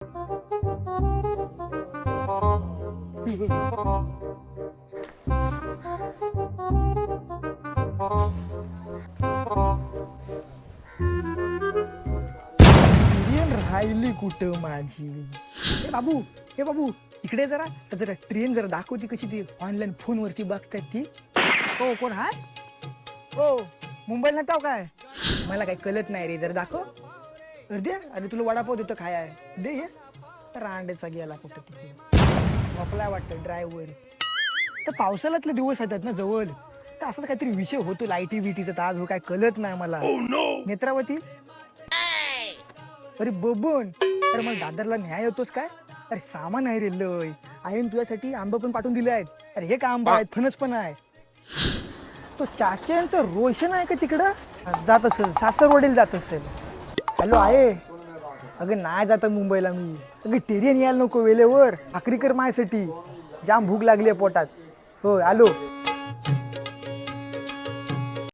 राहिली कुठं माझी? हे बाबू इकडे जरा ट्रेन जरा दाखवती कशी ती ऑनलाईन फोनवरती बघतात ती. हो कोण हाय? हो मुंबईला नव्हता काय? मला काही कळत नाही रे, जरा दाखव. दे, अरे तुला वडापाव देतो काय आहे दे. हे रांडेचा गेला कुठं तिथे झोपलाय वाटतं ड्रायव्हर. तर पावसाळ्यातले दिवस येतात ना जवळ, तर असं काहीतरी विषय होतो लाईटी बिटीचा, तर आज हो काय कळत नाही मला. नेत्रावती अरे बबन, अरे मग दादरला न्याय होतोस काय? अरे सामान आहे रे लय. आईन तुझ्यासाठी आंबा पण पाठवून दिले आहेत. अरे हे का आंबा आहेत, फणस पण आहे. तो चाच्यांचा रोशन आहे का तिकडं? जात असेल सासरवाडीला जात असेल. हॅलो आहे. अगं नाही जात मुंबईला मी. अगं टेरियन यायला नको वेळेवर. भाकरी कर माझ्यासाठी, जाम भूक लागली आहे पोटात. हो आलो.